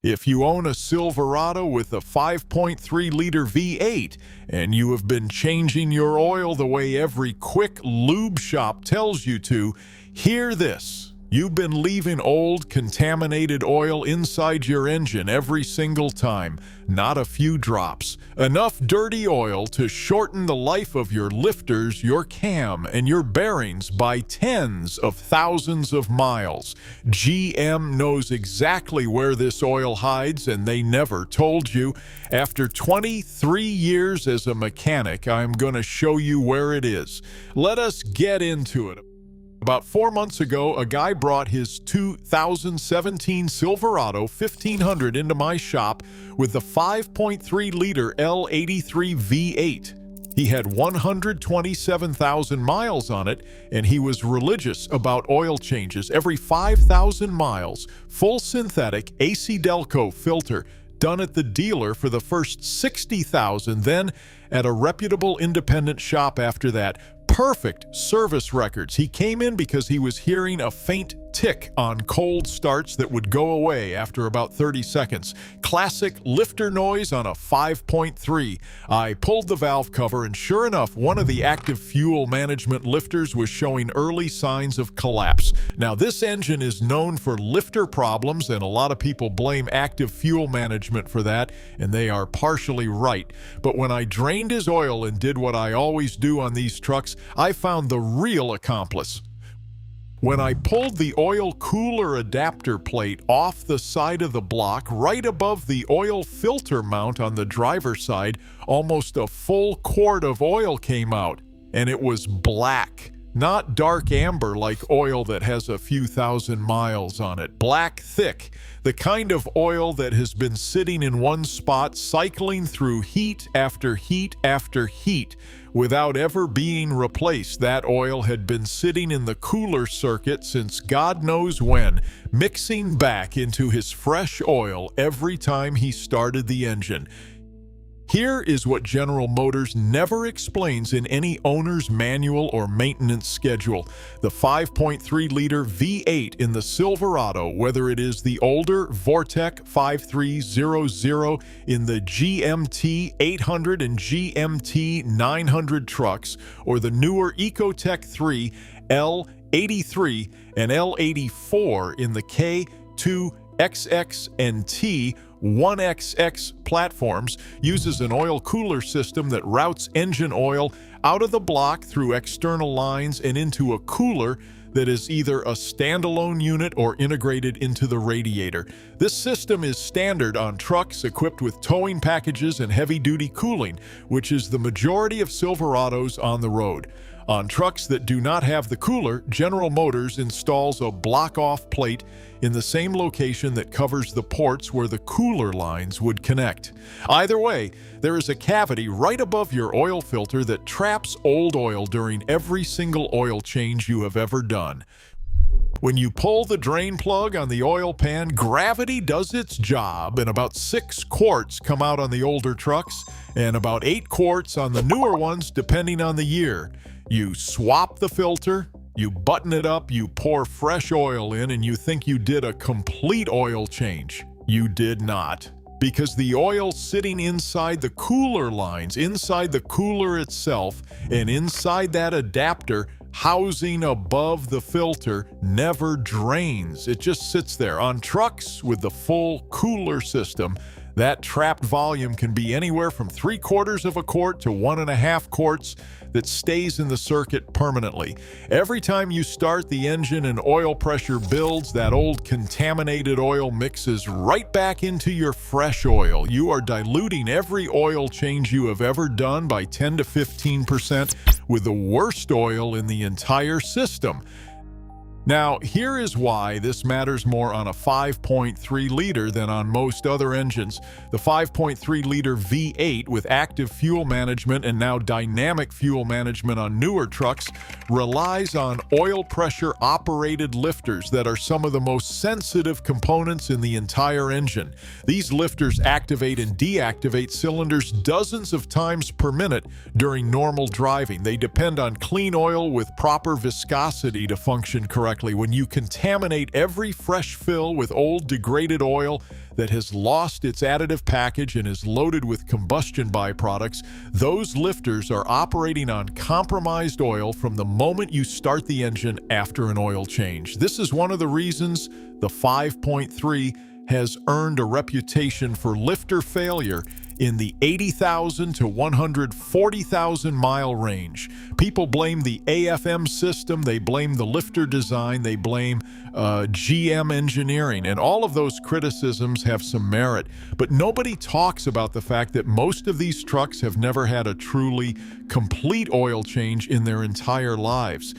If you own a Silverado with a 5.3-liter V8 and you have been changing your oil the way every quick lube shop tells you to, hear this. You've been leaving old, contaminated oil inside your engine every single time. Not a few drops. Enough dirty oil to shorten the life of your lifters, your cam, and your bearings by tens of thousands of miles. GM knows exactly where this oil hides, and they never told you. After 23 years as a mechanic, I'm going to show you where it is. Let us get into it. About 4 months ago, a guy brought his 2017 Silverado 1500 into my shop with the 5.3-liter L83 V8. He had 127,000 miles on it, and he was religious about oil changes every 5,000 miles. Full synthetic AC Delco filter done at the dealer for the first 60,000, then at a reputable independent shop after that. Perfect service records. He came in because he was hearing a faint tick on cold starts that would go away after about 30 seconds. Classic lifter noise on a 5.3. I pulled the valve cover, and sure enough, one of the active fuel management lifters was showing early signs of collapse. Now, this engine is known for lifter problems, and a lot of people blame active fuel management for that, and they are partially right. But when I drained his oil and did what I always do on these trucks, I found the real accomplice. When I pulled the oil cooler adapter plate off the side of the block, right above the oil filter mount on the driver's side, almost a full quart of oil came out, and it was black. Not dark amber like oil that has a few thousand miles on it. Black thick, the kind of oil that has been sitting in one spot, cycling through heat after heat after heat, without ever being replaced. That oil had been sitting in the cooler circuit since God knows when, mixing back into his fresh oil every time he started the engine. Here is what General Motors never explains in any owner's manual or maintenance schedule. The 5.3-liter V8 in the Silverado, whether it is the older Vortec 5300 in the GMT 800 and GMT 900 trucks, or the newer Ecotec 3 L83 and L84 in the K2 XX and T 1XX platforms, uses an oil cooler system that routes engine oil out of the block through external lines and into a cooler that is either a standalone unit or integrated into the radiator. This system is standard on trucks equipped with towing packages and heavy-duty cooling, which is the majority of Silverados on the road. On trucks that do not have the cooler, General Motors installs a block-off plate in the same location that covers the ports where the cooler lines would connect. Either way, there is a cavity right above your oil filter that traps old oil during every single oil change you have ever done. When you pull the drain plug on the oil pan, gravity does its job, and about 6 quarts come out on the older trucks, and about 8 quarts on the newer ones, depending on the year. You swap the filter, you button it up, you pour fresh oil in, and you think you did a complete oil change. You did not. Because the oil sitting inside the cooler lines, inside the cooler itself, and inside that adapter housing above the filter never drains. It just sits there. On trucks with the full cooler system, that trapped volume can be anywhere from 3/4 of a quart to 1.5 quarts that stays in the circuit permanently. Every time you start the engine and oil pressure builds, that old contaminated oil mixes right back into your fresh oil. You are diluting every oil change you have ever done by 10 to 15% with the worst oil in the entire system. Now, here is why this matters more on a 5.3-liter than on most other engines. The 5.3-liter V8 with active fuel management and now dynamic fuel management on newer trucks relies on oil pressure operated lifters that are some of the most sensitive components in the entire engine. These lifters activate and deactivate cylinders dozens of times per minute during normal driving. They depend on clean oil with proper viscosity to function correctly. When you contaminate every fresh fill with old degraded oil, that has lost its additive package and is loaded with combustion byproducts, those lifters are operating on compromised oil from the moment you start the engine after an oil change. This is one of the reasons the 5.3 has earned a reputation for lifter failure in the 80,000 to 140,000 mile range. People blame the AFM system, they blame the lifter design, they blame GM engineering, and all of those criticisms have some merit. But nobody talks about the fact that most of these trucks have never had a truly complete oil change in their entire lives.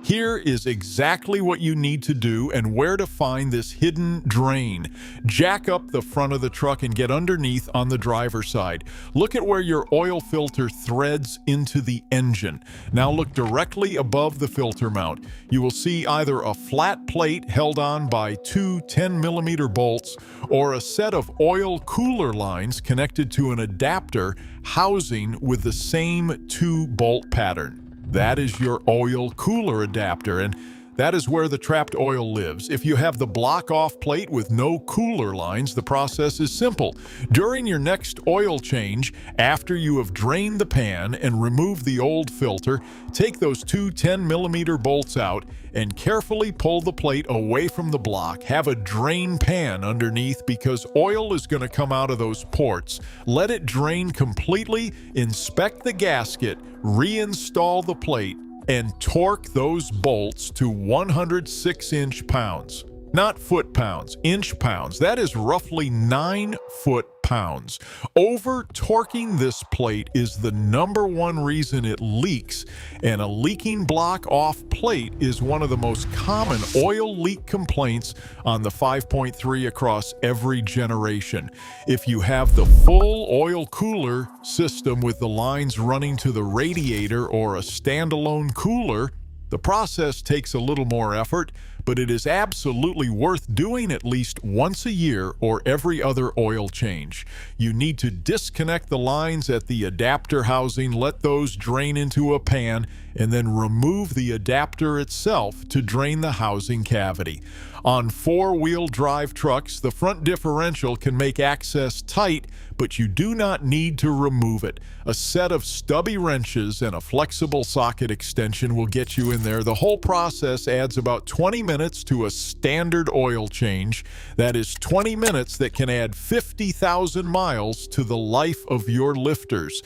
Here is exactly what you need to do and where to find this hidden drain. Jack up the front of the truck and get underneath on the driver's side. Look at where your oil filter threads into the engine. Now look directly above the filter mount. You will see either a flat plate held on by two 10-millimeter bolts or a set of oil cooler lines connected to an adapter housing with the same two-bolt pattern. That is your oil cooler adapter, and that is where the trapped oil lives. If you have the block-off plate with no cooler lines, the process is simple. During your next oil change, after you have drained the pan and removed the old filter, take those two 10-millimeter bolts out and carefully pull the plate away from the block. Have a drain pan underneath because oil is going to come out of those ports. Let it drain completely, inspect the gasket, reinstall the plate, and torque those bolts to 106 inch-pounds. Not foot-pounds, inch-pounds. That is roughly 9 foot-pounds. Over-torquing this plate is the number one reason it leaks, and a leaking block-off plate is one of the most common oil leak complaints on the 5.3 across every generation. If you have the full oil cooler system with the lines running to the radiator or a standalone cooler, the process takes a little more effort, but it is absolutely worth doing at least once a year or every other oil change. You need to disconnect the lines at the adapter housing, let those drain into a pan, and then remove the adapter itself to drain the housing cavity. On four-wheel drive trucks, the front differential can make access tight, but you do not need to remove it. A set of stubby wrenches and a flexible socket extension will get you in there. The whole process adds about 20 minutes to a standard oil change. That is 20 minutes that can add 50,000 miles to the life of your lifters.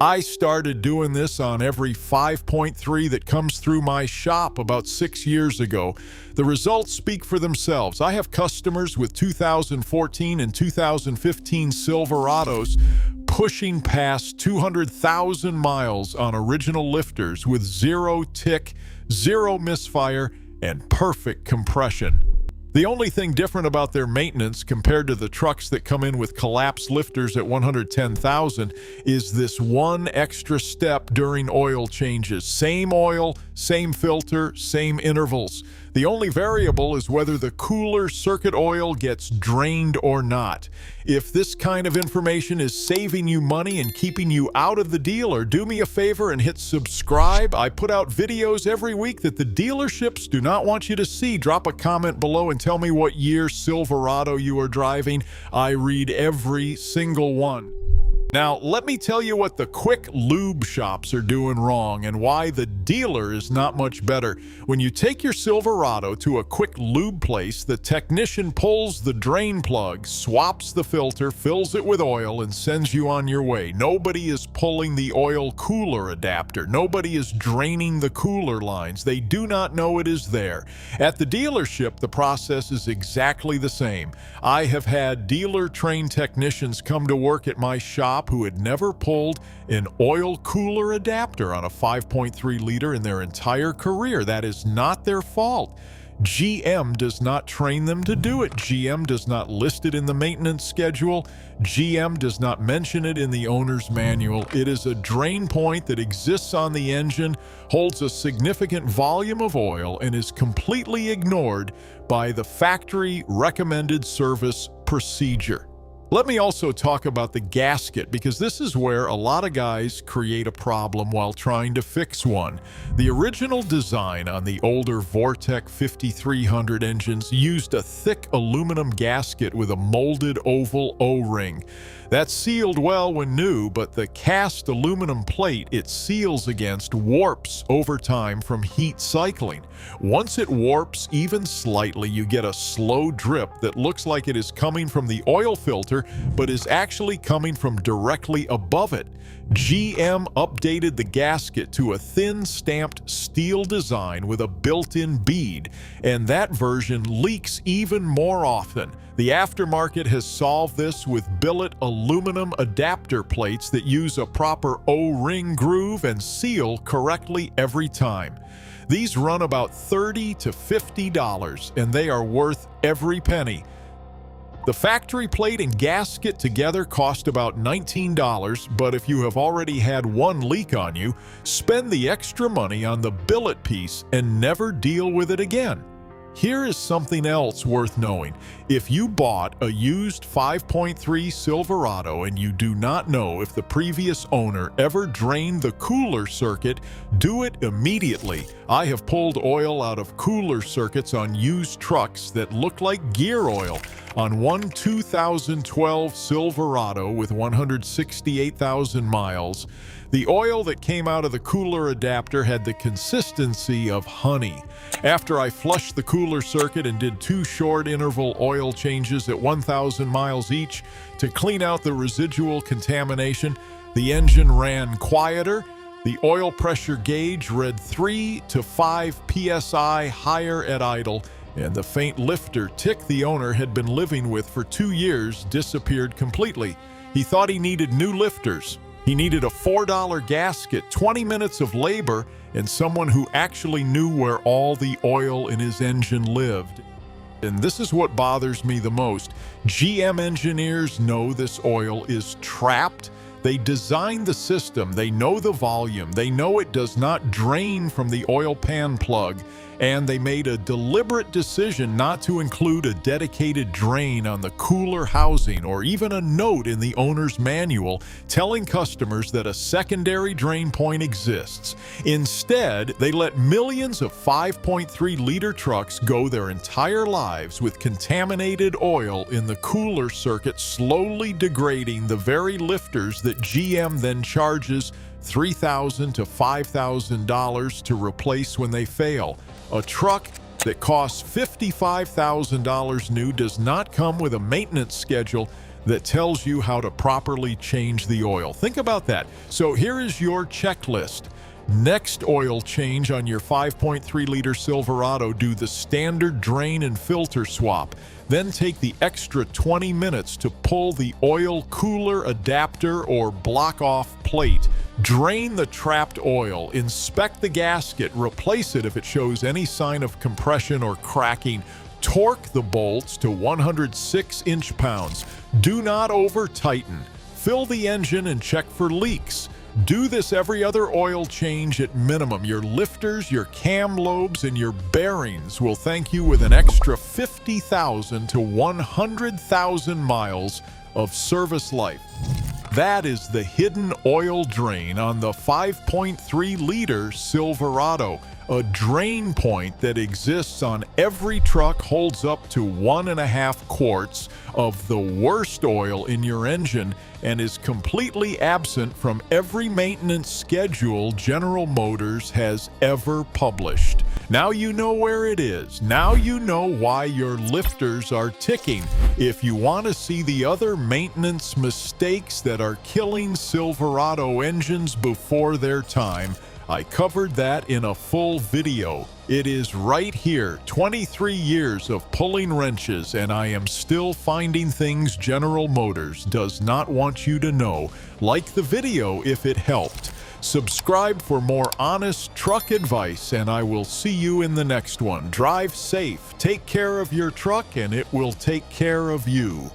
I started doing this on every 5.3 that comes through my shop about 6 years ago. The results speak for themselves. I have customers with 2014 and 2015 Silverados pushing past 200,000 miles on original lifters with zero tick, zero misfire, and perfect compression. The only thing different about their maintenance compared to the trucks that come in with collapsed lifters at 110,000 is this one extra step during oil changes. Same oil, same filter, same intervals. The only variable is whether the cooler circuit oil gets drained or not. If this kind of information is saving you money and keeping you out of the dealer, do me a favor and hit subscribe. I put out videos every week that the dealerships do not want you to see. Drop a comment below and tell me what year Silverado you are driving. I read every single one. Now, let me tell you what the quick lube shops are doing wrong and why the dealer is not much better. When you take your Silverado to a quick lube place, the technician pulls the drain plug, swaps the filter, fills it with oil, and sends you on your way. Nobody is pulling the oil cooler adapter. Nobody is draining the cooler lines. They do not know it is there. At the dealership, the process is exactly the same. I have had dealer-trained technicians come to work at my shop who had never pulled an oil cooler adapter on a 5.3 liter in their entire career. That is not their fault. GM does not train them to do it. GM does not list it in the maintenance schedule. GM does not mention it in the owner's manual. It is a drain point that exists on the engine, holds a significant volume of oil, and is completely ignored by the factory recommended service procedure. Let me also talk about the gasket, because this is where a lot of guys create a problem while trying to fix one. The original design on the older Vortec 5300 engines used a thick aluminum gasket with a molded oval O-ring. That sealed well when new, but the cast aluminum plate it seals against warps over time from heat cycling. Once it warps even slightly, you get a slow drip that looks like it is coming from the oil filter, but is actually coming from directly above it. GM updated the gasket to a thin stamped steel design with a built-in bead, and that version leaks even more often. The aftermarket has solved this with billet aluminum adapter plates that use a proper O-ring groove and seal correctly every time. These run about $30 to $50, and they are worth every penny. The factory plate and gasket together cost about $19, but if you have already had one leak on you, spend the extra money on the billet piece and never deal with it again. Here is something else worth knowing. If you bought a used 5.3 Silverado and you do not know if the previous owner ever drained the cooler circuit, do it immediately. I have pulled oil out of cooler circuits on used trucks that look like gear oil. On one 2012 Silverado with 168,000 miles, the oil that came out of the cooler adapter had the consistency of honey. After I flushed the cooler circuit and did 2 short interval oil changes at 1,000 miles each to clean out the residual contamination, the engine ran quieter. The oil pressure gauge read 3 to 5 psi higher at idle, and the faint lifter tick the owner had been living with for 2 years disappeared completely. He thought he needed new lifters. He needed a $4 gasket, 20 minutes of labor, and someone who actually knew where all the oil in his engine lived. And this is what bothers me the most. GM engineers know this oil is trapped. They designed the system, they know the volume, they know it does not drain from the oil pan plug, and they made a deliberate decision not to include a dedicated drain on the cooler housing or even a note in the owner's manual telling customers that a secondary drain point exists. Instead, they let millions of 5.3-liter trucks go their entire lives with contaminated oil in the cooler circuit, slowly degrading the very lifters that GM then charges $3,000 to $5,000 to replace when they fail. A truck that costs $55,000 new does not come with a maintenance schedule that tells you how to properly change the oil. Think about that. So here is your checklist. Next oil change on your 5.3-liter Silverado, do the standard drain and filter swap. Then take the extra 20 minutes to pull the oil cooler adapter or block-off plate. Drain the trapped oil, inspect the gasket, replace it if it shows any sign of compression or cracking. Torque the bolts to 106 inch-pounds. Do not over-tighten. Fill the engine and check for leaks. Do this every other oil change at minimum. Your lifters, your cam lobes, and your bearings will thank you with an extra 50,000 to 100,000 miles of service life. That is the hidden oil drain on the 5.3-liter Silverado. A drain point that exists on every truck holds up to 1.5 quarts of the worst oil in your engine and is completely absent from every maintenance schedule General Motors has ever published. Now you know where it is. Now you know why your lifters are ticking. If you want to see the other maintenance mistakes that are killing Silverado engines before their time, I covered that in a full video. It is right here. 23 years of pulling wrenches, and I am still finding things General Motors does not want you to know. Like the video if it helped. Subscribe for more honest truck advice, and I will see you in the next one. Drive safe, take care of your truck, and it will take care of you.